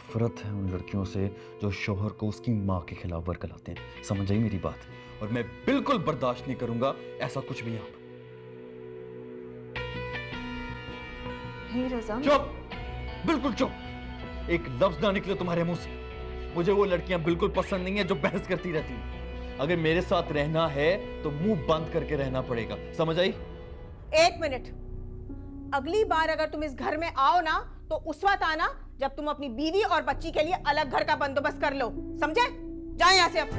नफरत है उन लड़कियों से जो शौहर को उसकी माँ के खिलाफ वर्गलाते हैं। समझ आई मेरी बात? और मैं बिल्कुल बर्दाश्त नहीं करूंगा ऐसा कुछ भी यहाँ पर। हे रजा, चुप, बिल्कुल चुप। एक लफ्ज ना निकले तुम्हारे मुंह से। मुझे वो लड़कियां बिल्कुल पसंद नहीं है जो बहस करती रहती हैं। अगर मेरे साथ रहना है तो मुंह बंद करके रहना पड़ेगा। समझ आई? एक मिनट। अगली बार अगर तुम इस घर में आओ ना तो उस वक्त आना जब तुम अपनी बीवी और बच्ची के लिए अलग घर का बंदोबस्त कर लो। समझे? जाओ यहां से अब।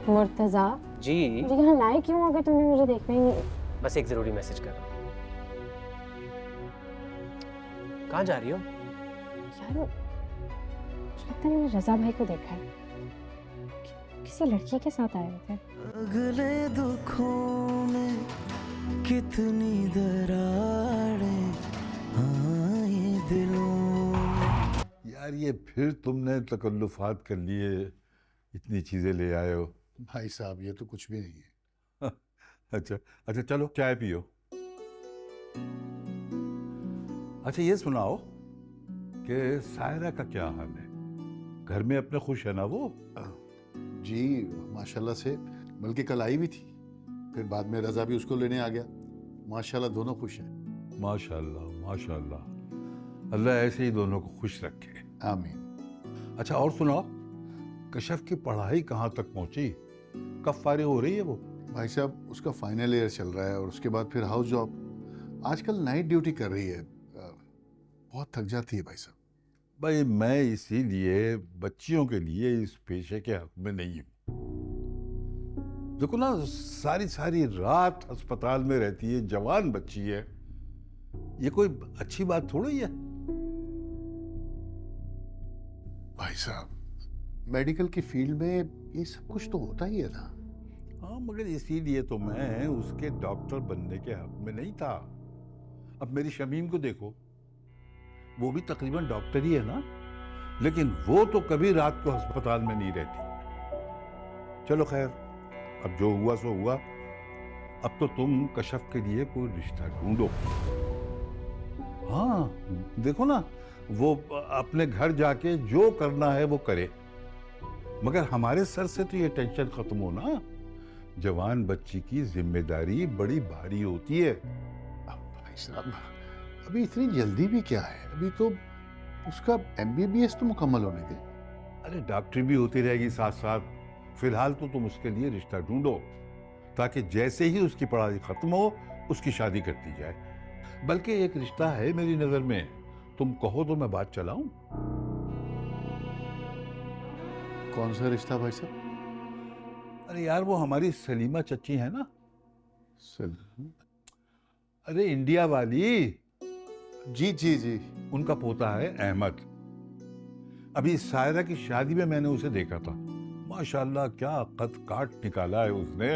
मुर्तजा, जी मुझे यहाँ लाए क्यों अगर तुमने मुझे देखना ही नहीं? बस एक जरूरी मैसेज कर रहा हूँ। कहाँ जा रही हो? यार मुझे लगता है मैंने रजा भाई को देखा है। किसी लड़की के साथ आए हुए थे। अगले दुखों में कितनी दरारें आए दिलों में। यार ये फिर तुमने तकल्लुफात कर लिए, इतनी चीजें ले आए हो। भाई साहब ये तो कुछ भी नहीं है। अच्छा अच्छा, चलो चाय पियो। अच्छा ये सुनाओ कि सायरा का क्या हाल है? घर में अपने खुश है ना वो? जी माशाल्लाह से, बल्कि कल आई भी थी, फिर बाद में रजा भी उसको लेने आ गया। माशाल्लाह दोनों खुश हैं। माशाल्लाह माशाल्लाह, अल्लाह ऐसे ही दोनों को खुश रखे। आमीन। अच्छा और सुनाओ, कशफ की पढ़ाई कहाँ तक पहुंची? कब फारिग हो रही है वो? भाई साहब उसका फाइनल ईयर चल रहा है और उसके बाद फिर हाउस जॉब। आजकल नाइट ड्यूटी कर रही है, बहुत थक जाती है भाई साहब। भाई मैं इसीलिए बच्चियों के लिए इस पेशे के हक में नहीं हूँ। देखो ना, सारी सारी रात अस्पताल में रहती है, जवान बच्ची है, ये कोई अच्छी बात थोड़ी है। भाई साहब मेडिकल की फील्ड में ये सब कुछ तो होता ही है ना। हाँ मगर इसीलिए तो मैं उसके डॉक्टर बनने के हक में नहीं था। अब मेरी शमीम को देखो, वो भी तकरीबन डॉक्टर ही है ना, लेकिन वो तो कभी रात को अस्पताल में नहीं रहती। चलो खैर, अब जो हुआ सो हुआ। अब तो तुम कशफ के लिए कोई रिश्ता ढूंढो। हाँ देखो ना, वो अपने घर जाके जो करना है वो करे, मगर हमारे सर से तो ये टेंशन खत्म हो ना। जवान बच्ची की जिम्मेदारी बड़ी भारी होती है। भाई साहब अभी इतनी जल्दी भी क्या है, अभी तो उसका एमबीबीएस तो मुकम्मल होने दे। अरे डॉक्टरी भी होती रहेगी साथ साथ। फिलहाल तो तुम उसके लिए रिश्ता ढूंढो, ताकि जैसे ही उसकी पढ़ाई खत्म हो उसकी शादी कर दी जाए। बल्कि एक रिश्ता है मेरी नजर में, तुम कहो तो मैं बात चलाऊं। कौन सा रिश्ता भाई साहब? अरे यार वो हमारी सलीमा चच्ची है ना, सर अरे इंडिया वाली, जी जी जी। उनका पोता है अहमद। अभी सायरा की शादी में मैंने उसे देखा था। माशाल्लाह क्या कद काट निकाला है उसने।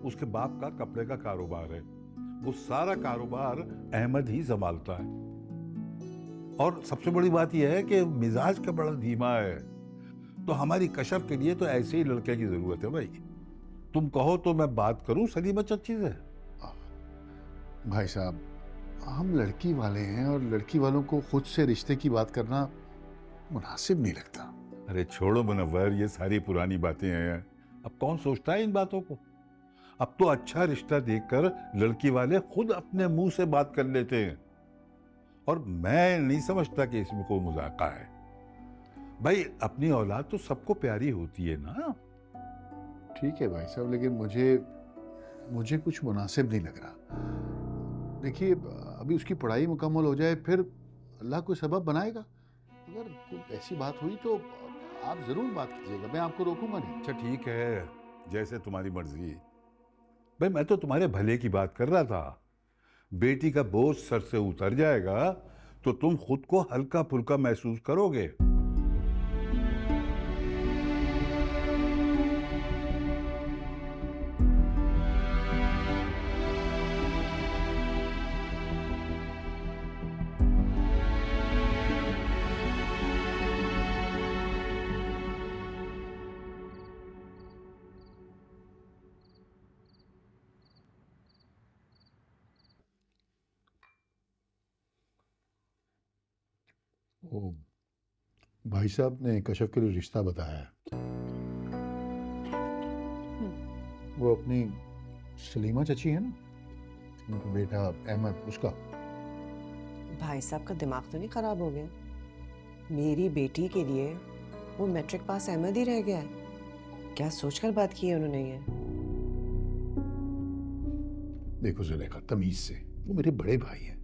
उसके बाप का कपड़े का कारोबार है, वो सारा कारोबार अहमद ही संभालता है। और सबसे बड़ी बात यह है कि मिजाज का बड़ा धीमा है। तो हमारी कशफ के लिए तो ऐसे ही लड़के की जरूरत है भाई। तुम कहो तो मैं बात करूं सलीमा चच्ची से। भाई साहब हम लड़की वाले हैं और लड़की वालों को खुद से रिश्ते की बात करना मुनासिब नहीं लगता। अरे छोड़ो मुनव्वर, ये सारी पुरानी बातें हैं। अब कौन सोचता है इन बातों को? अब तो अच्छा रिश्ता देखकर लड़की वाले खुद अपने मुंह से बात कर लेते हैं। और मैं नहीं समझता कि इसमें कोई मजाका है। भाई अपनी औलाद तो सबको प्यारी होती है ना। ठीक है भाई साहब, लेकिन मुझे कुछ मुनासिब नहीं लग रहा। देखिए अभी उसकी पढ़ाई मुकम्मल हो जाए, फिर अल्लाह कोई सबब बनाएगा। अगर कोई ऐसी बात हुई तो आप जरूर बात कीजिएगा, मैं आपको रोकूंगा नहीं। अच्छा ठीक है, जैसे तुम्हारी मर्जी। भाई मैं तो तुम्हारे भले की बात कर रहा था। बेटी का बोझ सर से उतर जाएगा तो तुम खुद को हल्का फुल्का महसूस करोगे। वो भाई साहब ने कशफ के लिए रिश्ता बताया है। वो अपनी सलीमा चची है ना, उनका बेटा अहमद, उसका। भाई साहब का दिमाग तो नहीं खराब हो गया? मेरी बेटी के लिए वो मैट्रिक पास अहमद ही रह गया है। क्या सोचकर बात की है उन्होंने ये? देखो जुलेखा, तमीज से, वो मेरे बड़े भाई हैं,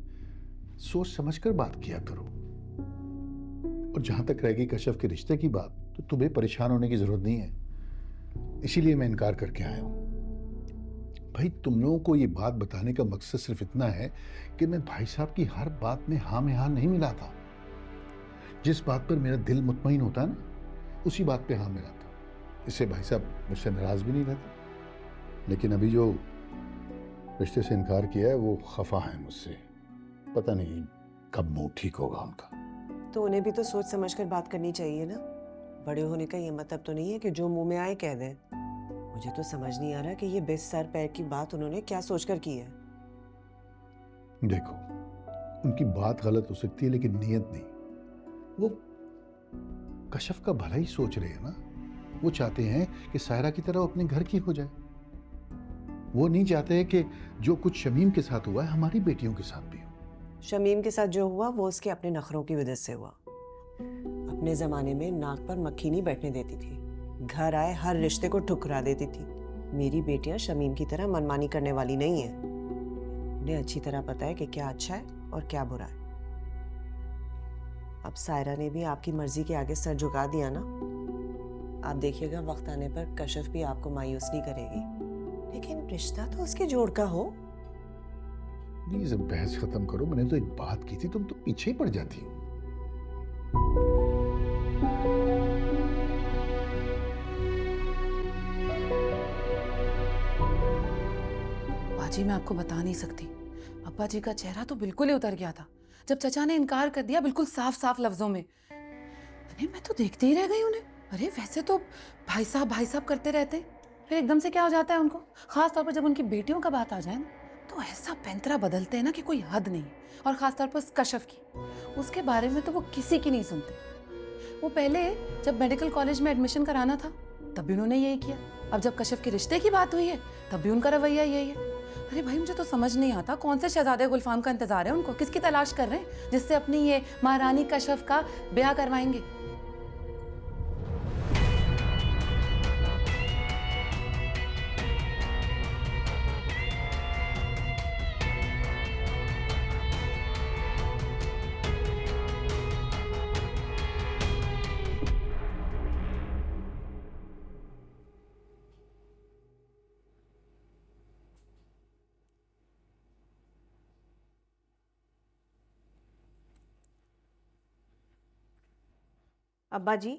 सोच समझकर बात किया करो। और जहां तक रहेगी कशफ के रिश्ते की बात, तो तुम्हें परेशान होने की जरूरत नहीं है, इसीलिए मैं इनकार करके आया हूं। भाई तुम लोगों को ये बात बताने का मकसद सिर्फ इतना है कि मैं भाई साहब की हर बात में हाँ में हाँ नहीं मिलाता। जिस बात पर मेरा दिल मुतमईन होता है ना, उसी बात पे हाँ मिलाता। इससे भाई साहब मुझसे नाराज भी नहीं रहते। लेकिन अभी जो रिश्ते से इनकार किया है वो खफा है मुझसे। पता नहीं कब मुंह ठीक होगा उनका। तो उन्हें भी तो सोच समझकर बात करनी चाहिए ना। बड़े होने का ये मतलब तो नहीं है कि जो मुंह में आए कह दें। मुझे तो समझ नहीं आ रहा कि ये बेस सर पैर की बात उन्होंने क्या सोचकर की है। देखो, उनकी बात गलत हो सकती है लेकिन नीयत नहीं। वो कशफ का भला ही सोच रहे हैं ना। वो चाहते हैं कि सायरा की तरह अपने घर की हो जाए। वो नहीं चाहते कि जो कुछ शमीम के साथ हुआ है हमारी बेटियों के साथ भी हो। शमीम के साथ जो हुआ वो उसके अपने नखरों की वजह से हुआ। अपने जमाने में नाक पर मक्खी नहीं बैठने देती थी, घर आए हर रिश्ते को ठुकरा देती थी। मेरी बेटियां शमीम की तरह मनमानी करने वाली नहीं है। उन्हें अच्छी तरह पता है कि क्या अच्छा है और क्या बुरा है। अब सायरा ने भी आपकी मर्जी के आगे सर झुका दिया ना। आप देखिएगा वक्त आने पर कशफ भी आपको मायूस नहीं करेगी। लेकिन रिश्ता तो उसके जोड़ का हो। प्लीज अब बहस खत्म करो। मैंने तो एक बात की थी, तुम तो पीछे ही पड़ जाती हो। बाजी, मैं आपको बता नहीं सकती, अब्बा जी का चेहरा तो बिल्कुल ही उतर गया था जब चचा ने इनकार कर दिया, बिल्कुल साफ साफ लफ्जों में। अरे मैं तो देखते ही रह गई उन्हें। अरे वैसे तो भाई साहब करते रहते, फिर एकदम से क्या हो जाता है उनको। खास तौर पर जब उनकी बेटियों का बात आ जाए ना, तो ऐसा पैंतरा बदलते हैं ना कि कोई हद नहीं। और खास तौर पर कशफ की, उसके बारे में तो वो किसी की नहीं सुनते। वो पहले जब मेडिकल कॉलेज में एडमिशन कराना था तब भी उन्होंने यही किया। अब जब कशफ के रिश्ते की बात हुई है तब भी उनका रवैया यही है। अरे भाई, मुझे तो समझ नहीं आता कौन से शहजादे गुलफाम का इंतजार है उनको, किसकी तलाश कर रहे हैं जिससे अपनी ये महारानी कशफ का ब्याह करवाएंगे। अब्बा जी,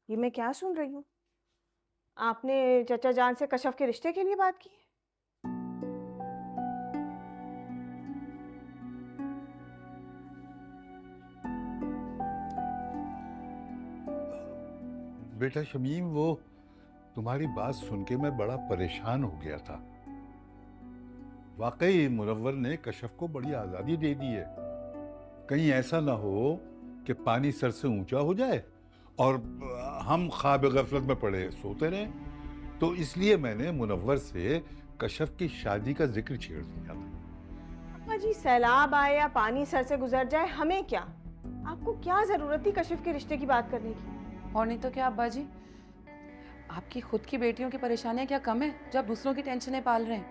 ये मैं क्या सुन रही हूँ? आपने चचा जान से कशफ के रिश्ते के लिए बात की है? बेटा शमीम, वो तुम्हारी बात सुन के मैं बड़ा परेशान हो गया था। वाकई मुनव्वर ने कशफ को बड़ी आज़ादी दे दी है। कहीं ऐसा ना हो कि पानी सर से ऊंचा हो जाए और हम ख्वाब गफलत में पड़े सोते रहें। तो इसलिए मैंने मुनव्वर से कशफ की शादी का जिक्र छेड़ दिया था। अब्बा जी, सैलाब आए या पानी सर से गुजर जाए, हमें क्या? आपको क्या जरूरत थी कशफ के रिश्ते की बात करने की? और नहीं तो क्या अब्बा जी, आपकी खुद की बेटियों की परेशानियां क्या कम है जब दूसरों की टेंशनें पाल रहे हैं?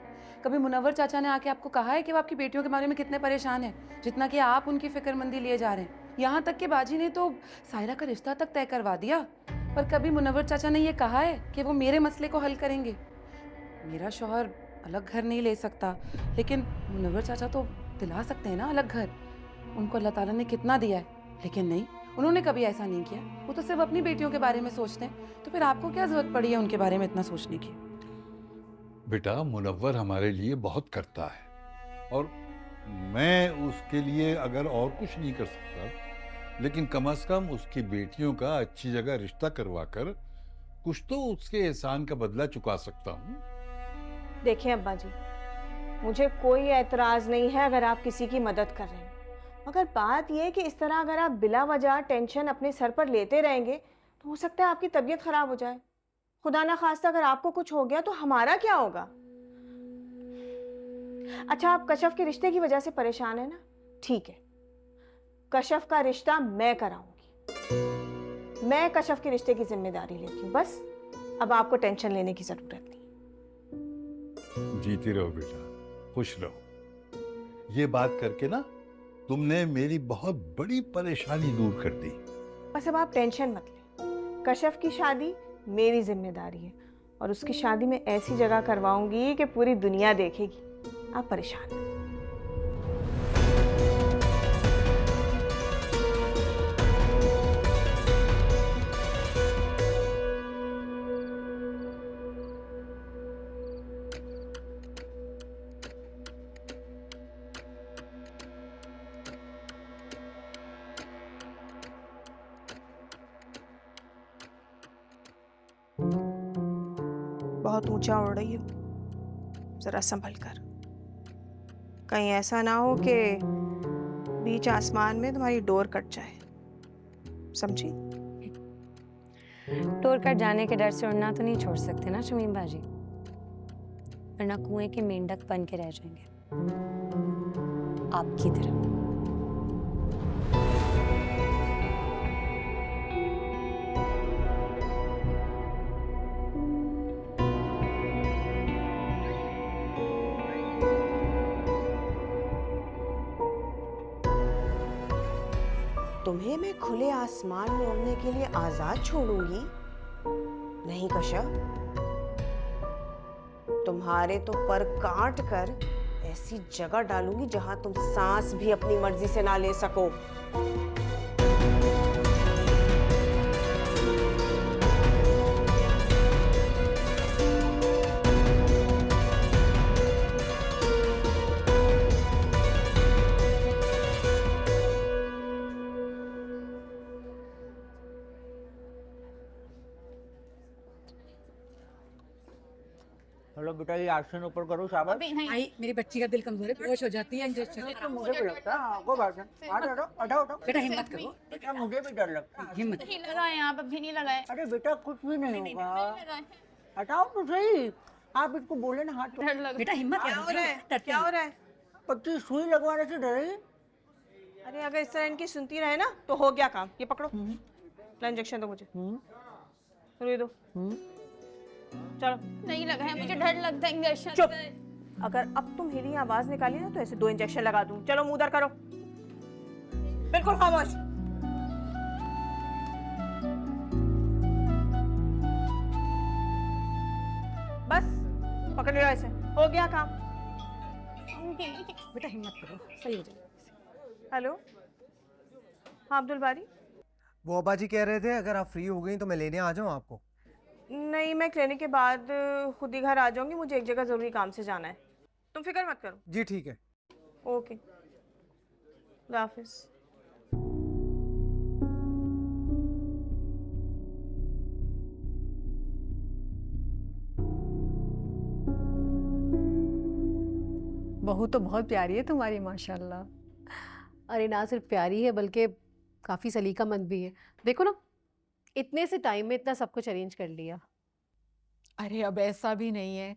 कभी मुनव्वर चाचा ने आके आपको कहा है कि वो आपकी बेटियों के बारे में कितने परेशान हैं, जितना कि आप उनकी फिक्रमंदी लिए जा रहे हैं? यहाँ तक कि बाजी ने तो सायरा का रिश्ता तक तय करवा दिया, पर कभी मुनव्वर चाचा ने ये कहा है कि वो मेरे मसले को हल करेंगे? मेरा शौहर अलग घर नहीं ले सकता, लेकिन मुनव्वर चाचा तो दिला सकते हैं ना अलग घर। उनको अल्लाह ताला ने कितना दिया है, लेकिन नहीं, उन्होंने कभी ऐसा नहीं किया। वो तो सिर्फ अपनी बेटियों के बारे में सोचते हैं। तो फिर आपको क्या जरूरत पड़ी है उनके बारे में इतना सोचने की? बेटा, मुनव्वर हमारे लिए बहुत करता है और मैं उसके लिए अगर और कुछ नहीं कर सकता, लेकिन कम से कम उसकी बेटियों का अच्छी जगह रिश्ता करवाकर कुछ तो उसके एहसान का बदला चुका सकता हूँ। देखिए अब्बा जी, मुझे कोई एतराज नहीं है अगर आप किसी की मदद कर रहे हैं, मगर बात यह है कि इस तरह अगर आप बिला वजह टेंशन अपने सर पर लेते रहेंगे तो हो सकता है आपकी तबीयत खराब हो जाए। खुदा ना खास्ता अगर आपको कुछ हो गया तो हमारा क्या होगा? अच्छा, आप कशफ के रिश्ते की वजह से परेशान है ना? ठीक है, कशफ का रिश्ता मैं कराऊंगी। मैं कशफ के रिश्ते की जिम्मेदारी लेती हूँ। बस अब आपको टेंशन लेने की जरूरत नहीं। जीती रहो बेटा, खुश रहो। ये बात करके ना तुमने मेरी बहुत बड़ी परेशानी दूर कर दी। बस अब आप टेंशन मत लें। कशफ की शादी मेरी जिम्मेदारी है और उसकी शादी मैं ऐसी जगह करवाऊंगी कि पूरी दुनिया देखेगी। आप परेशान मत। बहुत ऊंचा उड़ रही हो, जरा संभल कर। कहीं ऐसा ना हो कि बीच आसमान में तुम्हारी डोर कट जाए, समझी? डोर कट जाने के डर से उड़ना तो नहीं छोड़ सकते ना शमीम बाजी, वरना कुएं के मेंढक बन के रह जाएंगे आपकी तरह। तुम्हें मैं खुले आसमान में उड़ने के लिए आजाद छोड़ूंगी? नहीं कशफ, तुम्हारे तो पर काट कर ऐसी जगह डालूंगी जहां तुम सांस भी अपनी मर्जी से ना ले सको। हेलो बेटा, ये आसन ऊपर करो, शाबाश। आई मेरी बच्ची का दिल कमजोर है, बेहोश हो जाती है इंजेक्शन। तो मुझे भी लगता है आपको भाषण। हटाओ हटाओ। बेटा हिम्मत करो, बेटा मुझे भी डर लगता है। हिम्मत। नहीं लगाए आप, अभी नहीं लगाए। अरे बेटा कुछ भी नहीं होगा, हटाओ तो सही। आप इसको बोले ना हाथ। डर लग बेटा हिम्मत क्या हो रहा है? क्या हो रहा है? पट्टी सुई लगवाने से डरेगी? अरे अगर इस तरह इनकी सुनती रहे ना तो हो गया काम। ये पकड़ो, ला इंजेक्शन दो मुझे। रुई दो। चलो। नहीं लगाए, मुझे डर लगता है इंजेक्शन। चुप। अगर अब तुम हिली आवाज निकाली ना तो ऐसे 2 इंजेक्शन लगा दूं। चलो मुंह उधर करो, बिल्कुल खामोश। बस पकड़ लो, ऐसे हो गया काम। बेटा हिम्मत करो, सही हो जाएगा। हेलो, हाँ अब्दुल बारी। वो अब्बा जी कह रहे थे अगर आप फ्री हो गई तो मैं लेने आ जाऊँ आपको। नहीं, मैं क्लिनिक के बाद खुद ही घर आ जाऊंगी। मुझे एक जगह जरूरी काम से जाना है, तुम फिक्र मत करो। जी ठीक है। ओके, खुदा हाफिज। बहू तो बहुत प्यारी है तुम्हारी माशाल्लाह। अरे ना सिर्फ प्यारी है बल्कि काफ़ी सलीकामंद भी है। देखो ना, इतने से टाइम में इतना सब कुछ अरेंज कर लिया। अरे अब ऐसा भी नहीं है,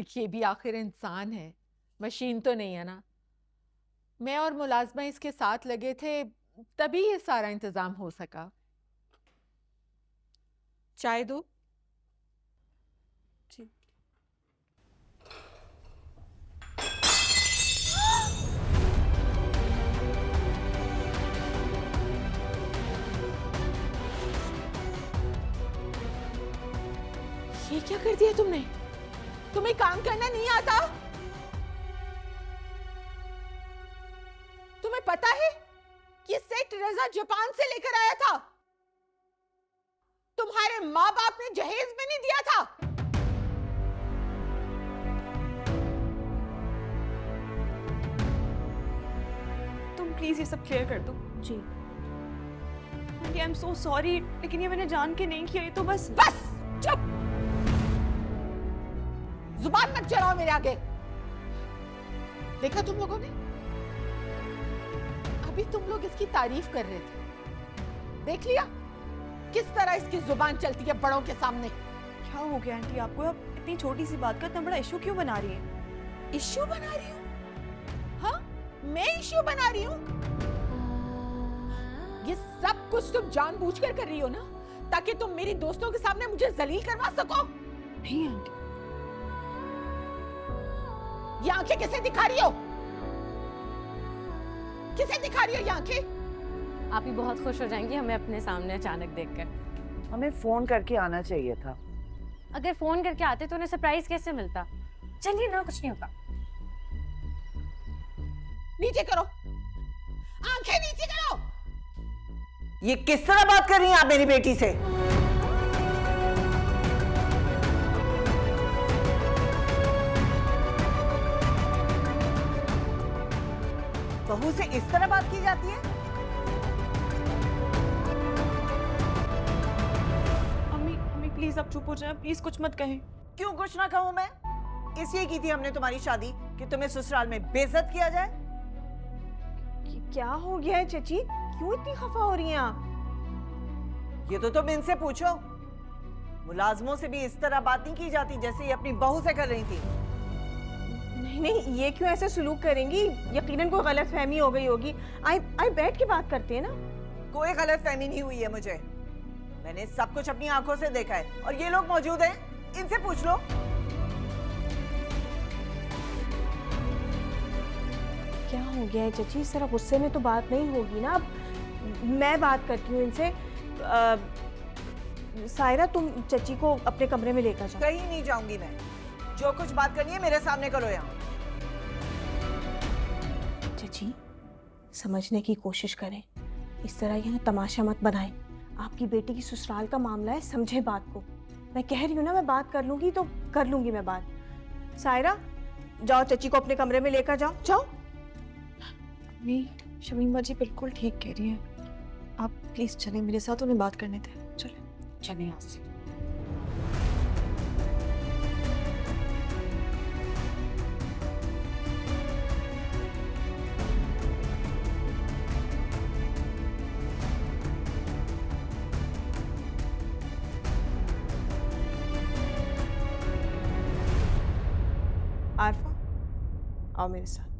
ये भी आखिर इंसान है, मशीन तो नहीं है ना। मैं और मुलाजमा इसके साथ लगे थे तभी ये सारा इंतजाम हो सका। चाय दो? जी। ये क्या कर दिया तुमने? तुम्हें काम करना नहीं आता? तुम्हें पता है कि सेठ रजा जापान से लेकर आया था? तुम्हारे माँ बाप ने जहेज में नहीं दिया था? तुम प्लीज ये सब क्लियर कर दो। जी आई एम सो सॉरी, लेकिन ये मैंने जान के नहीं किया। ये तो बस चुप! जुबान मत चलाओ मेरे आगे। देखा तुम लोगों ने? अभी तुम लोग इसकी तारीफ कर रहे थे, देख लिया किस तरह इसकी जुबान चलती है बड़ों के सामने। क्या हो गया आंटी आपको? आप इतनी छोटी सी बात का इतना बड़ा इशू क्यों बना रही हैं? इश्यू बना रही हूँ? हाँ, मैं इश्यू बना रही हूँ? ये सब कुछ तुम जानबूझकर कर रही हो ना, ताकि तुम मेरी दोस्तों के सामने मुझे जलील करवा सको। नहीं आंटी। ये आंखें किसे दिखा रही हो? किसे दिखा रही हो ये आंखें? आप ही बहुत खुश हो जाएंगी हमें अपने सामने अचानक देखकर। हमें फोन करके आना चाहिए था। अगर फोन करके आते तो उन्हें सरप्राइज कैसे मिलता? चलिए ना, कुछ नहीं होगा। नीचे करो, आंखें नीचे करो। ये किस तरह बात कर रही हैं आप मेरी बेटी से? बहू से इस तरह बात की जाती है? अम्मी अम्मी प्लीज आप चुप हो जाए, प्लीज कुछ मत कहें। क्यों कुछ ना कहूं मैं? इसलिए की थी हमने तुम्हारी शादी कि तुम्हें ससुराल में बेइज्जत किया जाए। क्या हो गया है चची? क्यों इतनी खफा हो रही हैं आप? ये तो तुम इनसे पूछो। मुलाजमों से भी इस तरह बात नहीं की जाती जैसे ये अपनी बहू से कर रही थी। नहीं नहीं, ये क्यों ऐसे सुलूक करेंगी? यकीनन कोई गलत फहमी हो गई होगी। आई बैठ के बात करते हैं ना। कोई गलत फहमी नहीं हुई है मुझे। मैंने सब कुछ अपनी आंखों से देखा है और ये लोग मौजूद हैं, इनसे पूछ लो। क्या हो गया है चची? इस तरह गुस्से में तो बात नहीं होगी ना। अब मैं बात करती हूँ इनसे। सायरा तुम चची को अपने कमरे में लेकर जाओ। कहीं नहीं जाऊंगी मैं। जो कुछ बात करनी है मेरे सामने करो। यहाँ चची समझने की कोशिश करें, इस तरह यहाँ तमाशा मत बनाएं। आपकी बेटी की ससुराल का मामला है, समझे बात को। मैं कह रही हूँ ना, मैं बात कर लूंगी तो कर लूंगी मैं बात। सायरा जाओ, चची को अपने कमरे में लेकर जाओ। जाओ। शमीमा जी बिल्कुल ठीक कह रही हैं। आप प्लीज चलें मेरे साथ, उन्हें बात करने दें। चलें। चलिए यहाँ से। आरफा आओ मेरे साथ।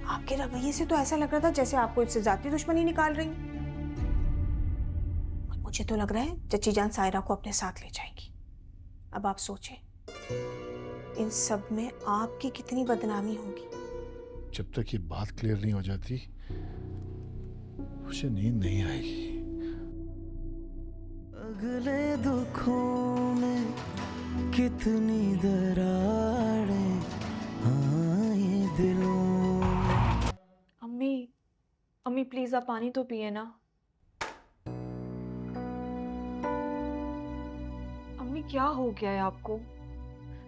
आपके रवैये से तो ऐसा लग रहा था जैसे आपको इससे जाती दुश्मनी निकाल रही। मुझे तो लग रहा है चची जान सायरा को अपने साथ ले जाएगी। अब आप सोचें, इन सब में आपकी कितनी बदनामी होगी। जब तक ये बात क्लियर नहीं हो जाती मुझे नींद नहीं आएगी। अगले दुखों में कितनी दरारें आए दिलों में। अम्मी प्लीज आप पानी तो पिए ना। अम्मी क्या हो गया है आपको?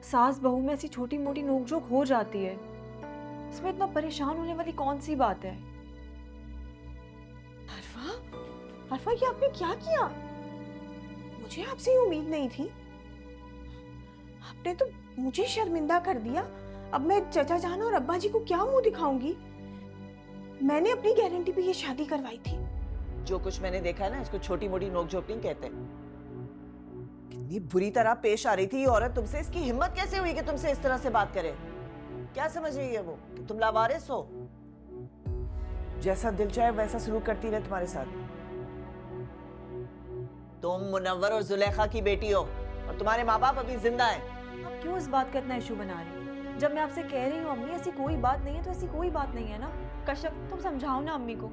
सास बहू में ऐसी छोटी मोटी नोकझोंक हो जाती है, इसमें इतना परेशान होने वाली कौन सी बात है? अरफा ये आपने क्या किया? मुझे आपसे ये उम्मीद नहीं थी। आपने तो मुझे शर्मिंदा कर दिया। अब मैं चचा जान और अब्बा जी को क्या मुंह दिखाऊंगी? मैंने अपनी गारंटी पे ये शादी करवाई थी। जो कुछ मैंने देखा है ना, इसको छोटी मोटी नोकझोंक नहीं कहते। कितनी बुरी तरह पेश आ रही थी ये औरत तुमसे। इसकी हिम्मत कैसे हुई कि तुमसे इस तरह से बात करे? क्या समझ रही है वो कि तुम लावारिस हो? जैसा दिल चाहे वैसा सलूक करती रहे तुम्हारे साथ। तुम मुनव्वर और जुलेखा की बेटी हो और तुम्हारे माँ बाप अभी जिंदा हैं। आप क्यों इस बात का इतना इशू बना रही हैं? जब मैं आपसे कह रही हूँ अम्मी ऐसी कोई बात नहीं है तो ऐसी कोई बात नहीं है ना। कश्यप तुम समझाओ ना अम्मी को।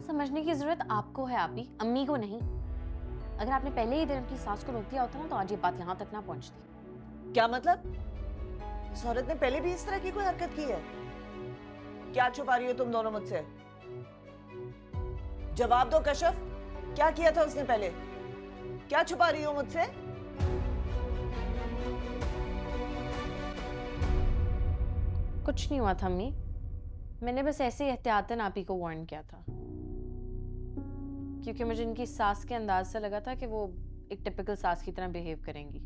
समझने की जरूरत आपको है आपी, अम्मी को नहीं। अगर आपने पहले ही दिन अपनी सास को रोक दिया होता ना तो आज ये बात यहाँ तक ना पहुँचती। क्या मतलब? इस औरत ने पहले भी इस तरह की कोई हरकत की है? क्या छुपा रही हो तुम दोनों मुझसे? जवाब दो कश्यप, क्या किया था उसने पहले? क्या छुपा रही हो मुझसे? कुछ नहीं हुआ था अम्मी, मैंने बस ऐसे ही एहतियातन आप ही को वार्न किया था, क्योंकि मुझे इनकी सास के अंदाज से लगा था कि वो एक टिपिकल सास की तरह बिहेव करेंगी।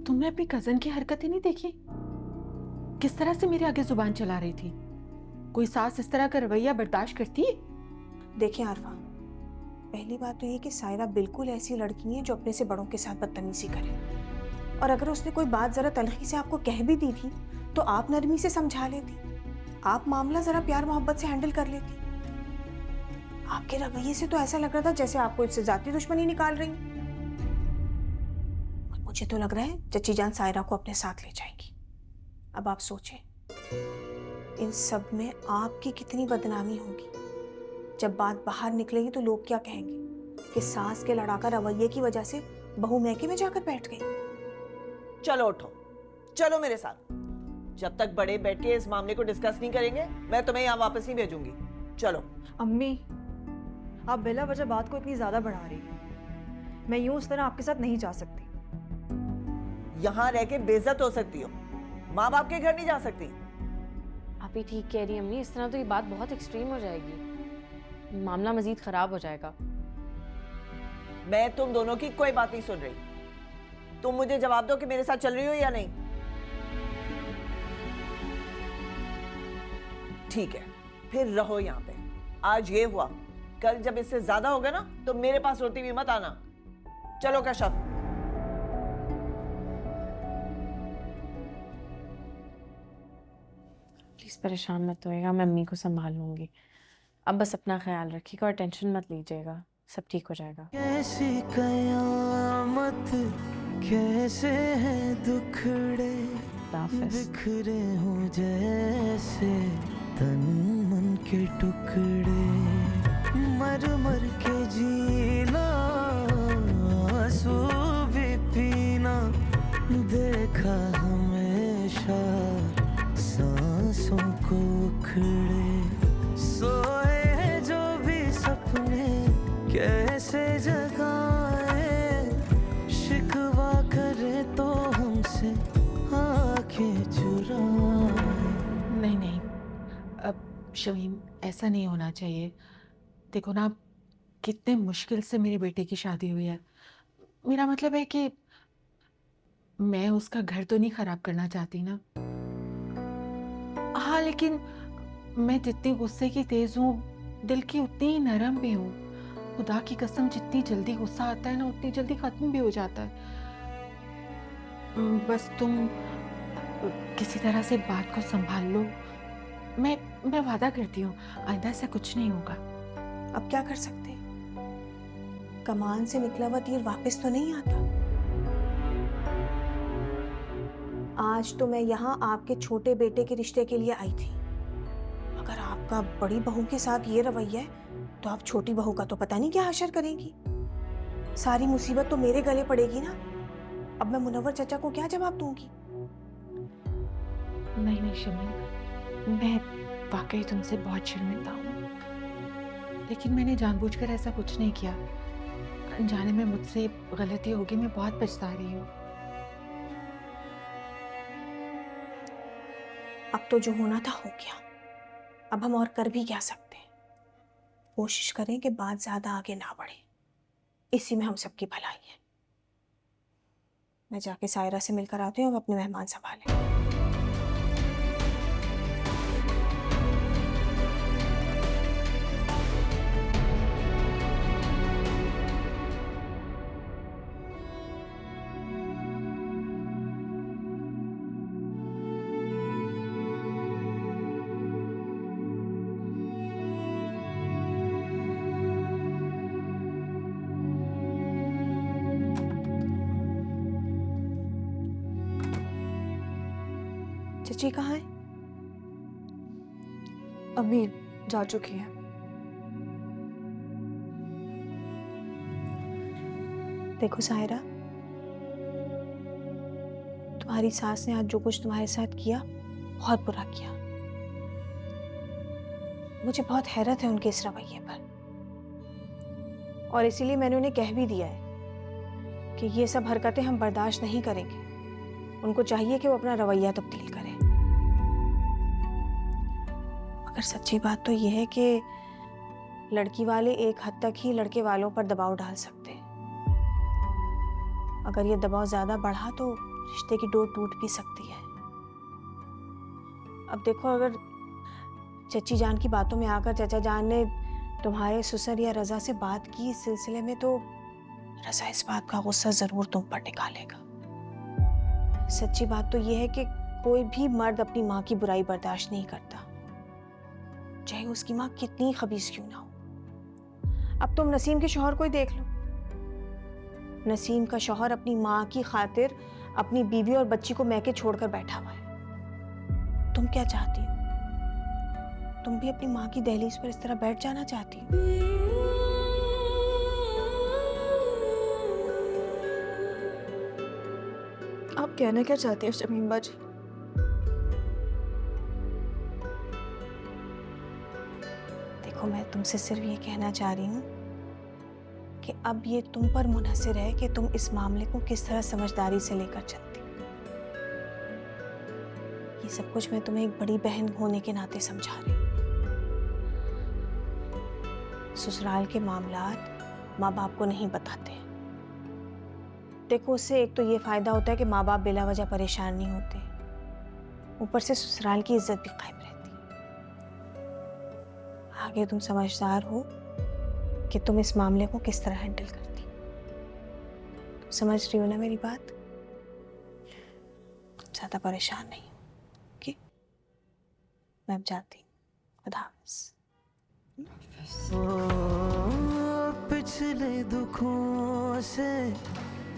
तुमने अपनी कजन की हरकतें नहीं देखी? किस तरह से मेरे आगे जुबान चला रही थी? कोई सास इस तरह का रवैया बर्दाश्त करती है? देखिए आरफा, पहली बात तो ये कि सायरा बिल्कुल ऐसी लड़की नहीं है जो अपने से बड़ों के साथ बदतमीजी करे। और अगर उसने कोई बात जरा तलखी से आपको कह भी दी थी तो आप नरमी से समझा लेती, आप मामला जरा प्यार मोहब्बत से हैंडल कर लेती। आपके रवैये से तो ऐसा लग रहा था जैसे आपको इससे जाती दुश्मनी निकाल रही। मुझे तो लग रहा है चची जान सायरा को अपने साथ ले जाएंगी। अब आप सोचें, इन सब में आपकी कितनी बदनामी होगी। जब बात बाहर निकलेगी तो लोग क्या कहेंगे कि सास के लड़ाका रवैये की वजह से बहू मैके में जाकर बैठ गई। चलो उठो, चलो मेरे साथ। जब तक बड़े बैठ के इस मामले को डिस्कस नहीं करेंगे मैं तुम्हें यहाँ वापस नहीं भेजूंगी। चलो। अम्मी, आप बिला वजह बात को इतनी ज्यादा बढ़ा रही हैं। मैं यूं उस तरह आपके साथ नहीं जा सकती। यहाँ रह के बेइज्जत हो सकती हो, माँ बाप के घर नहीं जा सकती। आप ही ठीक कह रही हैं अम्मी, इस तरह तो ये बात बहुत एक्सट्रीम हो जाएगी, मामला मजीद खराब हो जाएगा। मैं तुम दोनों की कोई बात नहीं सुन रही। तुम मुझे जवाब दो कि मेरे साथ चल रही हो या नहीं। ठीक है, फिर रहो यहाँ पे। आज ये हुआ, कल जब इससे ज्यादा होगा ना तो मेरे पास रोती हुई मत आना। चलो कशफ। प्लीज परेशान मत होइएगा, मैं अम्मी को संभाल लूंगी। अब बस अपना ख्याल रखिएगा और टेंशन मत लीजिएगा, सब ठीक हो जाएगा। कैसी कयामत, कैसे हैं दुखड़े बिखरे हो जैसे तन मन के टुकड़े, मर मर के जीना आंसू भी पीना, देखा हमेशा सांसों को उखड़े, सोए जो भी सपने कैसे जगाए, शिकवा करे तो हमसे आंखें चुराए। नहीं नहीं, अब शमीम ऐसा नहीं होना चाहिए। देखो ना, कितने मुश्किल से मेरे बेटे की शादी हुई है। मेरा मतलब है कि मैं उसका घर तो नहीं खराब करना चाहती ना। हाँ, लेकिन मैं जितनी गुस्से की तेज हूँ, दिल की उतनी ही नरम भी हूँ। खुदा की कसम, जितनी जल्दी गुस्सा आता है ना उतनी जल्दी खत्म भी हो जाता है। बस तुम किसी तरह से बात को संभाल लो। मैं वादा करती हूँ आइंदा ऐसा कुछ नहीं होगा। अब क्या कर सकते हैं? कमान से निकला हुआ तीर वापस तो नहीं आता। आज तो मैं यहाँ आपके छोटे बेटे के रिश्ते के लिए आई थी। अगर आपका बड़ी बहू के साथ ये रवैया है तो आप छोटी बहू का तो पता नहीं क्या हशर करेंगी। सारी मुसीबत तो मेरे गले पड़ेगी ना। अब मैं मुनव्वर चाचा को क्या जवाब दूंगी? नहीं नहीं शमीम, मैं वाकई तुमसे बहुत शर्मिंदा हूँ, लेकिन मैंने जानबूझकर ऐसा कुछ नहीं किया। अनजाने में मुझसे गलती होगी, मैं बहुत पछता रही हूँ। अब तो जो होना था हो गया। अब हम और कर भी क्या सकते हैं? कोशिश करें कि बात ज्यादा आगे ना बढ़े, इसी में हम सबकी भलाई है। मैं जाके सायरा से मिलकर आती हूँ, अब अपने मेहमान संभालें। चची कहाँ है? अम्मी जा चुकी है। देखो सायरा, तुम्हारी सास ने आज जो कुछ तुम्हारे साथ किया बहुत बुरा किया। मुझे बहुत हैरत है उनके इस रवैये पर, और इसीलिए मैंने उन्हें कह भी दिया है कि ये सब हरकतें हम बर्दाश्त नहीं करेंगे। उनको चाहिए कि वो अपना रवैया तब्दील करें। मगर सच्ची बात तो ये है कि लड़की वाले एक हद तक ही लड़के वालों पर दबाव डाल सकते हैं। अगर ये दबाव ज्यादा बढ़ा तो रिश्ते की डोर टूट भी सकती है। अब देखो, अगर चची जान की बातों में आकर चाचा जान ने तुम्हारे ससुर या रजा से बात की इस सिलसिले में, तो रजा इस बात का गुस्सा जरूर तुम पर निकालेगा। सच्ची बात तो यह है कि कोई भी मर्द अपनी माँ की बुराई बर्दाश्त नहीं करता, चाहे उसकी माँ कितनी खबीस क्यों ना हो। अब तुम नसीम के शौहर को ही देख लो। नसीम का शौहर अपनी माँ की खातिर अपनी बीवी और बच्ची को मैके छोड़कर बैठा हुआ है। तुम क्या चाहती हो? तुम भी अपनी माँ की दहलीज पर इस तरह बैठ जाना चाहती हो? आप कहना क्या चाहती हैं शमीम बाजी? देखो, मैं तुमसे सिर्फ ये कहना चाह रही हूँ कि अब ये तुम पर मुनहसर है कि तुम इस मामले को किस तरह समझदारी से लेकर चलती। ये सब कुछ मैं तुम्हें एक बड़ी बहन होने के नाते समझा रही हूँ। ससुराल के मामलात माँ बाप को नहीं बताते। देखो, उससे एक तो ये फायदा होता है कि माँ बाप बिला वजह परेशान नहीं होते, ऊपर से ससुराल की इज्जत भी कायम रहती है। आगे तुम समझदार हो कि तुम इस मामले को किस तरह हैंडल करती। तुम समझ रही हो ना मेरी बात? ज्यादा परेशान नहीं हो, ओके? मैं अब जाती हूँ। खुदा हाफिज़। पिछले दुखों से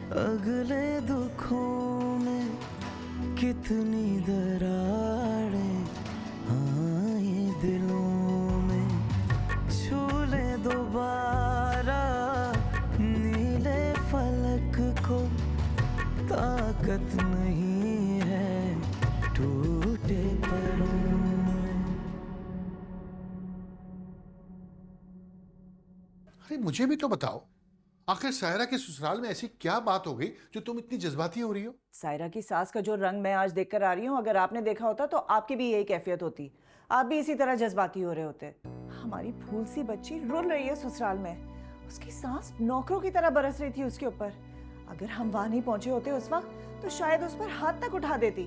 अगले दुखों में कितनी दरारें आए दिलों में, छू ले दोबारा नीले फलक को, ताकत नहीं है टूटे परों में। अरे मुझे भी तो बताओ, आखिर सायरा के ससुराल में ऐसी क्या बात हो गई जो तुम इतनी जज्बाती हो रही हो? सायरा की सास का जो रंग मैं आज देखकर आ रही हूँ, अगर आपने देखा होता तो आपकी भी यही कैफियत होती, आप भी इसी तरह जज्बाती हो रहे होते। हमारी फूल सी बच्ची रुल रही है ससुराल में, उसकी सास नौकरों की तरह बरस रही थी उसके ऊपर। अगर हम वहां नहीं पहुंचे होते उस वक्त तो शायद उस पर हाथ तक उठा देती।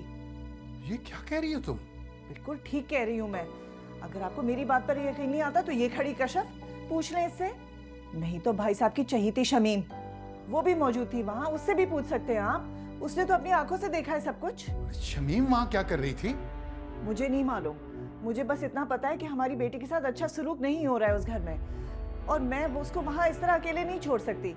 ये क्या कह रही हो तुम? बिल्कुल ठीक कह रही हूँ मैं। अगर आपको मेरी बात पर यकीन नहीं आता तो ये खड़ी कशफ पूछ लें इससे, नहीं तो भाई साहब की चहीती शमीम, वो भी मौजूद थी वहां, उससे भी पूछ सकते हैं आप। उसने तो अपनी आंखों से देखा है सब कुछ। शमीम वहां क्या कर रही थी? मुझे नहीं मालूम, मुझे बस इतना पता है कि हमारी बेटी के साथ अच्छा सलूक नहीं हो रहा है उस घर में, और मैं उसको वहां इस तरह अकेले नहीं छोड़ सकती।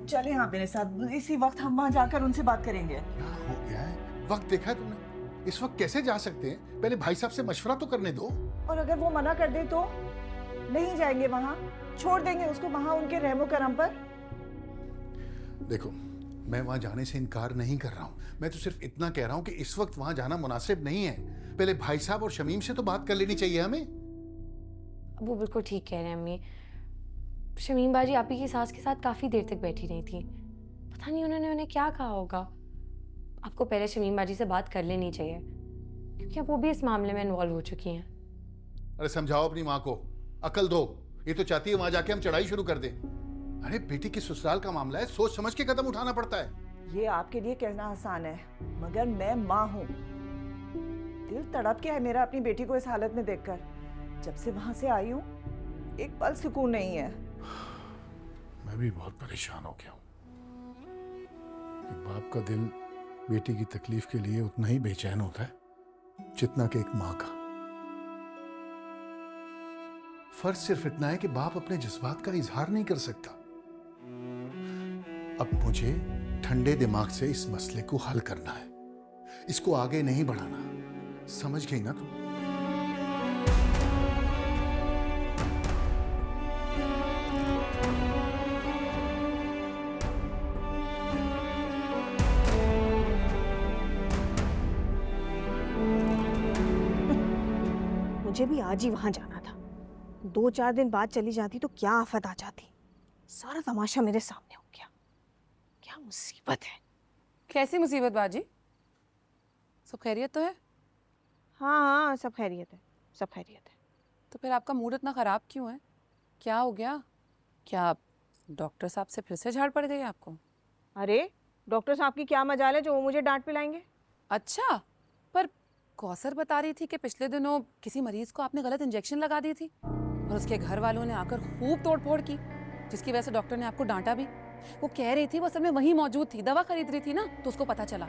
चले आप मेरे साथ, इसी वक्त हम वहां जाकर उनसे बात करेंगे। क्या हो गया है? वक्त देखा है तुमने? इस वक्त कैसे जा सकते हैं? पहले भाई साहब से मशवरा तो करने दो। और अगर वो मना कर दे तो? नहीं जाएंगे वहां, छोड़ देंगे उसको वहां उनके रहमो करम पर। देखो, मैं वहां जाने से इनकार नहीं कर रहा हूं, मैं तो सिर्फ इतना कह रहा हूं कि इस वक्त वहां जाना मुनासिब नहीं है। पहले भाई साहब और शमीम से तो बात कर लेनी चाहिए हमें। वो बिल्कुल ठीक कह रहे हैं अम्मी। शमीम बाजी आपी की सास के साथ काफ़ी देर तक बैठी रही थी, पता नहीं उन्होंने उन्हें क्या कहा होगा। आपको पहले शमीम बाजी से बात कर लेनी चाहिए, क्योंकि अब वो भी इस मामले में इन्वॉल्व हो चुकी हैं। अरे समझाओ अपनी माँ को, अकल दो। ये तो चाहती है वहां जाके हम चढ़ाई शुरू कर दें। अरे बेटी के ससुराल का मामला है, सोच समझ के कदम उठाना पड़ता है। ये आपके लिए कहना आसान है, मगर मैं माँ हूँ। दिल तड़प गया है मेरा अपनी बेटी को इस हालत में देखकर। जब से वहां से आई हूँ एक पल सुकून नहीं है। मैं भी बहुत परेशान हो गया हूँ। एक बाप का दिल बेटी की तकलीफ के लिए उतना ही बेचैन होता है जितना कि एक माँ का। फर्क सिर्फ इतना है कि बाप अपने जज्बात का इजहार नहीं कर सकता। अब मुझे ठंडे दिमाग से इस मसले को हल करना है, इसको आगे नहीं बढ़ाना। समझ गई ना तुम? मुझे भी आज ही वहां जाना था। 2-4 दिन बाद चली जाती तो क्या आफत आ जाती। सारा तमाशा मेरे सामने हो गया। क्या मुसीबत है। कैसी मुसीबत बाजी? सब खैरियत तो है? हाँ हाँ, सब खैरियत है, सब खैरियत है। तो फिर आपका मूड इतना ख़राब क्यों है? क्या हो गया? क्या डॉक्टर साहब से फिर से झाड़ पड़ गई आपको? अरे डॉक्टर साहब की क्या मजाल है जो वो मुझे डांट पिलाएंगे। अच्छा, पर कौसर बता रही थी कि पिछले दिनों किसी मरीज को आपने गलत इंजेक्शन लगा दी थी और उसके घर वालों ने आकर खूब तोड़फोड़ की, जिसकी वजह से डॉक्टर ने आपको डांटा भी। वो कह रही थी वो असल में वहीं मौजूद थी, दवा खरीद रही थी ना, तो उसको पता चला।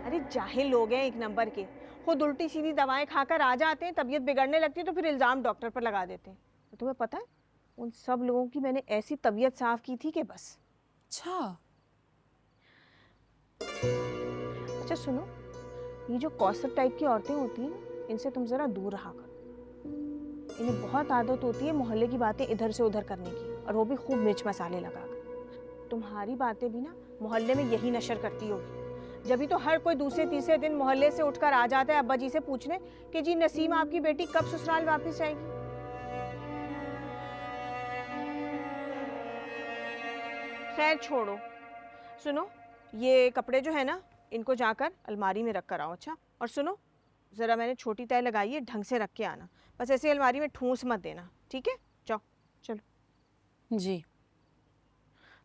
अरे जाहिल लोग हैं एक नंबर के, खुद उल्टी सीधी दवाएं खाकर आ जाते हैं, तबीयत बिगड़ने लगती है तो फिर इल्ज़ाम डॉक्टर पर लगा देते हैं। तो तुम्हें पता है उन सब लोगों की मैंने ऐसी तबीयत साफ की थी कि बस। अच्छा अच्छा सुनो, ये जो कौसर टाइप की औरतें होती हैं ना, इनसे तुम ज़रा दूर रहा करो। इन्हें बहुत आदत होती है मोहल्ले की बातें इधर से उधर करने की, और वो भी खूब मिर्च मसाले लगाकर। तुम्हारी बातें भी ना मोहल्ले में यही नशर करती होगी। जब तो हर कोई दूसरे तीसरे दिन मोहल्ले से उठकर आ जाता है अब्बा जी से पूछने कि जी नसीम आपकी बेटी कब ससुराल वापस जाएगी। खैर छोड़ो, सुनो ये कपड़े जो है ना इनको जाकर अलमारी में रख कर आओ। अच्छा, और सुनो ज़रा मैंने छोटी तय लगाई है, ढंग से रख के आना, बस ऐसे अलमारी में ठूंस मत देना, ठीक है? जाओ चलो। जी,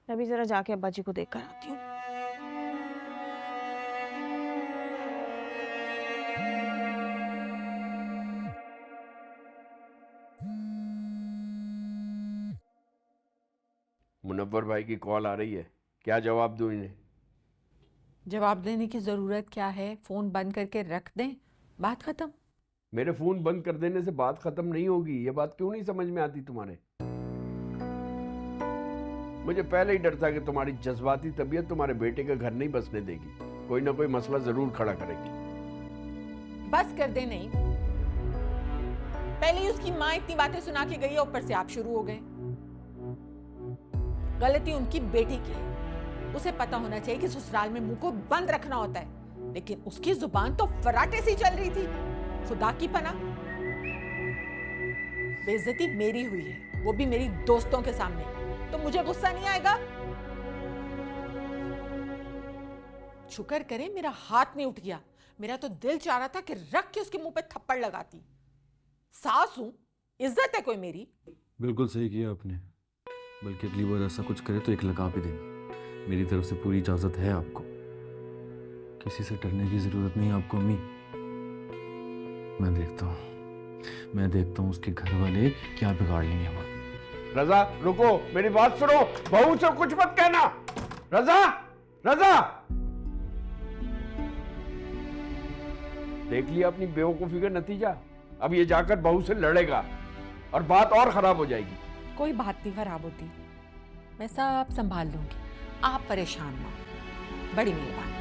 मैं भी ज़रा जाके अब्बा जी को देख कर आती हूँ। मुनव्वर भाई की कॉल आ रही है, क्या जवाब दूं इन्हें? जवाब देने की ज़रूरत क्या है, फ़ोन बंद करके रख दें, बात ख़त्म। मेरे फोन बंद कर देने से बात खत्म नहीं होगी, ये बात क्यों नहीं समझ में आती तुम्हारे? मुझे पहले ही डर था कि तुम्हारी जज्बाती तबीयत तुम्हारे बेटे का घर नहीं बसने देगी, कोई ना कोई मसला जरूर खड़ा करेगी। बस कर दे। नहीं, पहले ही उसकी माँ इतनी बातें सुना के गई है, ऊपर से आप शुरू हो गए। गलती उनकी बेटी की है, उसे पता होना चाहिए कि ससुराल में मुंह को बंद रखना होता है, लेकिन उसकी जुबान तो फराटे सी चल रही थी। खुदा की पनाह, बेइज्जती मेरी हुई है, वो भी मेरी दोस्तों के सामने, तो मुझे गुस्सा नहीं आएगा? शुक्र करें मेरा हाथ नहीं उठ गया, मेरा तो दिल चाह रहा था कि रख के उसके मुंह पे थप्पड़ लगाती। सास हूं, इज्जत है कोई मेरी। बिल्कुल सही किया आपने, बल्कि अगली बार ऐसा कुछ करे तो एक लगा भी देना। मेरी तरफ से पूरी इजाजत है आपको, किसी से डरने की जरूरत नहीं आपको अम्मी। मैं देखता हूँ उसके घर वाले क्या बिगाड़ लेंगे हमारा। रजा रुको, मेरी बात सुनो, बहू से कुछ मत कहना। रजा, रजा, देख लिया अपनी बेवकूफी का नतीजा। अब ये जाकर बहू से लड़ेगा और बात और खराब हो जाएगी। कोई बात नहीं खराब होती, मैं सब संभाल लूंगी, आप परेशान ना हो। बड़ी मेहरबानी।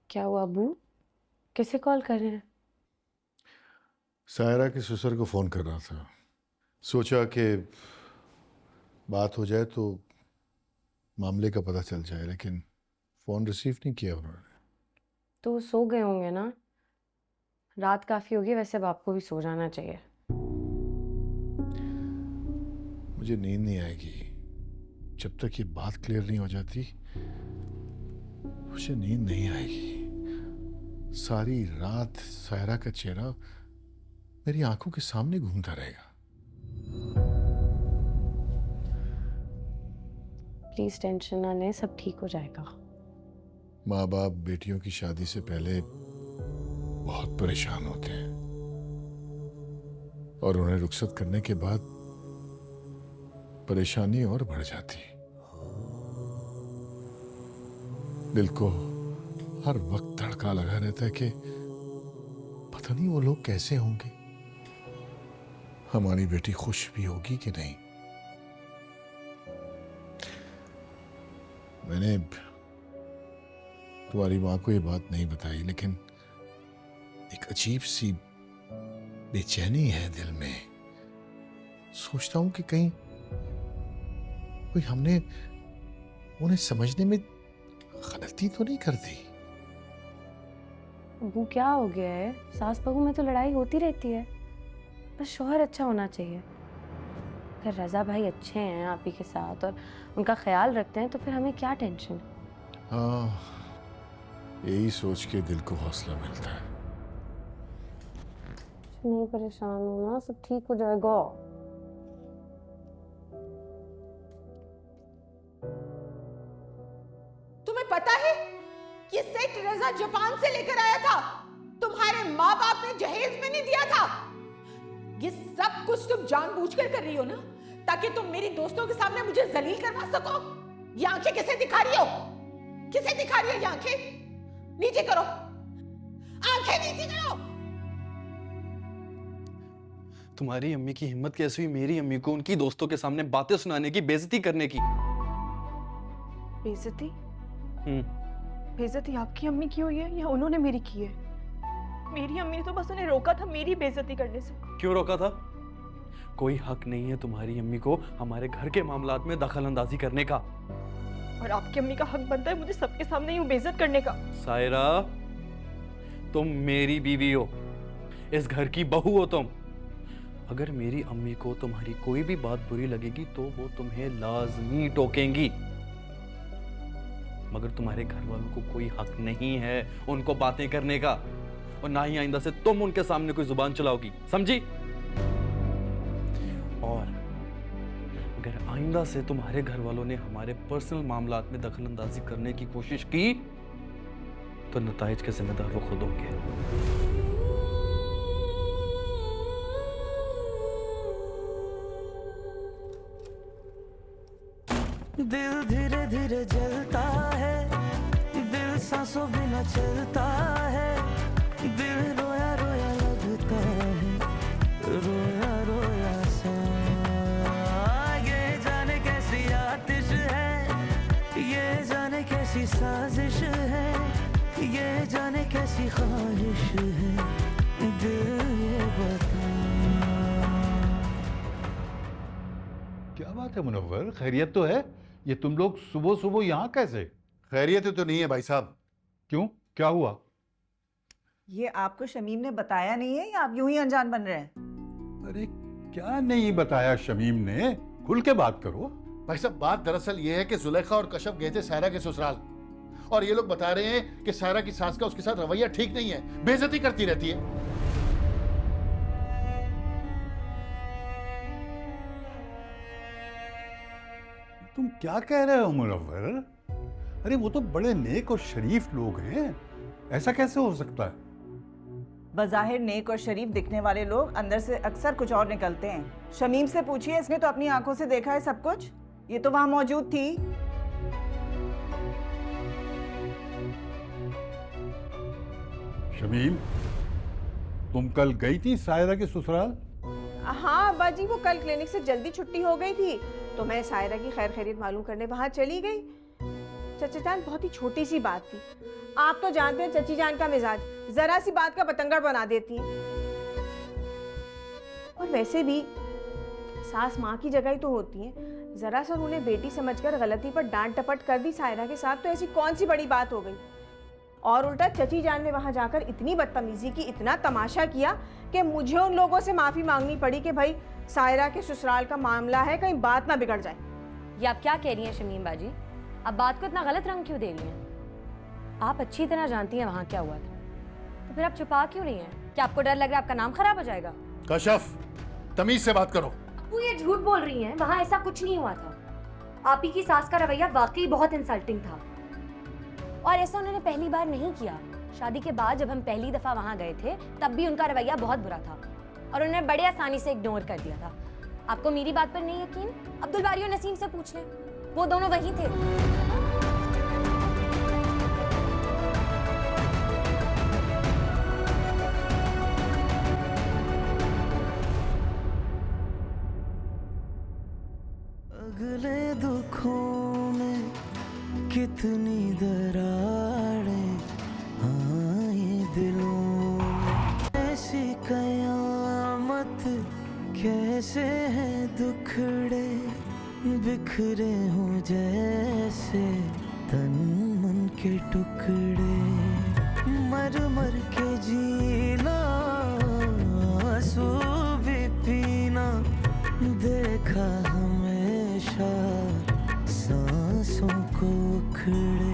क्या हुआ अबू, किसे कॉल कर रहे हैं? सायरा के ससुर को फ़ोन कर रहा था, सोचा कि बात हो जाए तो मामले का पता चल जाए, लेकिन फ़ोन रिसीव नहीं किया उन्होंने। तो सो गए होंगे ना, रात काफ़ी होगी, वैसे अब आपको भी सो जाना चाहिए। मुझे नींद नहीं आएगी जब तक ये बात क्लियर नहीं हो जाती, मुझे नींद नहीं आएगी। सारी रात सायरा का चेहरा मेरी आंखों के सामने घूमता रहेगा। प्लीज टेंशन ना लें, सब ठीक हो जाएगा। माँ बाप बेटियों की शादी से पहले बहुत परेशान होते हैं और उन्हें रुखसत करने के बाद परेशानी और बढ़ जाती। दिल को हर वक्त धड़का लगा रहता है कि पता नहीं वो लोग कैसे होंगे, हमारी बेटी खुश भी होगी कि नहीं। मैंने तुम्हारी माँ को ये बात नहीं बताई, लेकिन एक अजीब सी बेचैनी है दिल में। सोचता हूं कि कहीं कोई हमने उन्हें समझने में गलती तो नहीं कर दी। अबू क्या हो गया है? सास बहू में तो लड़ाई होती रहती है। बस शौहर अच्छा होना चाहिए। अगर रज़ा भाई अच्छे हैं आप ही के साथ और उनका ख्याल रखते हैं तो फिर हमें क्या टेंशन। हाँ, यही सोच के दिल को हौसला मिलता है। नहीं परेशान होना, सब ठीक हो जाएगा। तुम्हें पता है ये सेट रज़ा जापान से लेकर आया था, तुम्हारे माँ बाप ने जहेज में नहीं दिया था। ये सब कुछ तुम जानबूझकर कर रही हो ना, ताकि तुम मेरी दोस्तों के सामने मुझे जलील करवा सको। ये आंखें किसे दिखा रही हो? किसे दिखा रही हो ये आंखें? नीचे करो, आंखें नीचे करो। तुम्हारी अम्मी की हिम्मत कैसे हुई मेरी अम्मी को उनकी दोस्तों के सामने बातें सुनाने की, बेइज्जती करने की? बेइज्जती? बेइज्जती आपकी अम्मी की हुई है या उन्होंने मेरी की है? मेरी अम्मी ने तो बस उन्हें रोका था मेरी बेइज्जती करने से। क्यों रोका था? कोई हक नहीं है तुम्हारी अम्मी को हमारे घर के मामलात में दखल अंदाजी करने का। और आपकी अम्मी का हक बनता है मुझे सबके सामने यूं बेइज्जत करने का। सायरा, तुम मेरी बीवी हो, इस घर की बहू हो तुम। अगर मेरी अम्मी को तुम्हारी कोई भी बात बुरी लगेगी तो वो तुम्हें लाजमी टोकेंगी, मगर तुम्हारे घर वालों को कोई हक नहीं है उनको बातें करने का, और ना ही आइंदा से तुम उनके सामने कोई जुबान चलाओगी, समझी? और अगर आइंदा से तुम्हारे घर वालों ने हमारे पर्सनल मामलात में दखल अंदाजी करने की कोशिश की तो नताइज के जिम्मेदार वो खुद होंगे। दिल धीरे धीरे जलता है, दिल सांसों बिना चलता है, दिल रोया रोया लगता है, रोया रोया सा। ये जाने कैसी आतिश है, ये जाने कैसी साजिश है, ये जाने कैसी ख्वाहिश है, दिल ये बता। क्या बात है मुनव्वर, खैरियत तो है? ये तुम लोग सुबह सुबह यहाँ कैसे? खैरियत तो नहीं है भाई साहब। क्यों, क्या हुआ? ये आपको शमीम ने बताया नहीं है या आप यूं ही अनजान बन रहे हैं? अरे क्या नहीं बताया शमीम ने, खुल के बात करो। भाई साहब, बात दरअसल ये है कि जुलेखा और कशफ गए थे सायरा के ससुराल, और ये लोग बता रहे हैं कि सायरा की सास का उसके साथ रवैया ठीक नहीं है, बेइज्जती करती रहती है। तुम क्या कह रहे हो मुनव्वर? अरे वो तो बड़े नेक और शरीफ लोग हैं, ऐसा कैसे हो सकता है? बज़ाहिर नेक और शरीफ दिखने वाले लोग अंदर से अक्सर कुछ और निकलते हैं। शमीम से पूछिए, इसने तो अपनी आंखों से देखा है सब कुछ, ये तो वहां मौजूद थी। शमीम, तुम कल गई थी सायरा के ससुराल? हाँ अब्बा जी, वो कल क्लिनिक से जल्दी छुट्टी हो गई थी तो मैं सायरा की खैर खैरियत मालूम करने वहां चली गई। चचा जान, बहुत ही छोटी सी बात थी, आप तो जानते हैं चची जान का मिजाज, जरा सी बात का बतंगड़ बना देती है। और वैसे भी सास माँ की जगह ही तो होती है, जरा सा उन्हें बेटी समझकर गलती पर डांट टपट कर दी सायरा के साथ तो ऐसी कौन सी बड़ी बात हो गई। और उल्टा चची जान ने वहां जाकर इतनी बदतमीजी की, इतना तमाशा किया कि मुझे उन लोगों से माफी मांगनी पड़ी कि भाई सायरा के ससुराल का मामला है, कहीं बात ना बिगड़ जाए। ये आप क्या कह रही हैं शमीम बाजी? आप बात को इतना गलत रंग क्यों दे रही हैं? आप अच्छी तरह जानती हैं वहाँ क्या हुआ था, तो फिर आप छुपा क्यों रही हैं? क्या आपको डर लग रहा है आपका नाम खराब हो जाएगा? कशफ, तमीज से बात करो। वो ये झूठ बोल रही हैं, वहाँ ऐसा कुछ नहीं हुआ था। आप ही की सास का रवैया वाकई बहुत इंसल्टिंग था, और ऐसा उन्होंने पहली बार नहीं किया। शादी के बाद जब हम पहली दफा वहाँ गए थे तब भी उनका रवैया बहुत बुरा था और उन्होंने बड़े आसानी से इग्नोर कर दिया था। आपको मेरी बात पर नहीं यकीन? अब्दुल बारी और नसीम से पूछ लें, वो दोनों वहीं थे। अगले दुखों में कितनी दरारें, हाँ ये दिलों में ऐसी कयामत, कैसे हैं दुखड़े बिखरे हो जैसे तन मन के टुकड़े, मर मर के जीना आंसू भी टुकड़े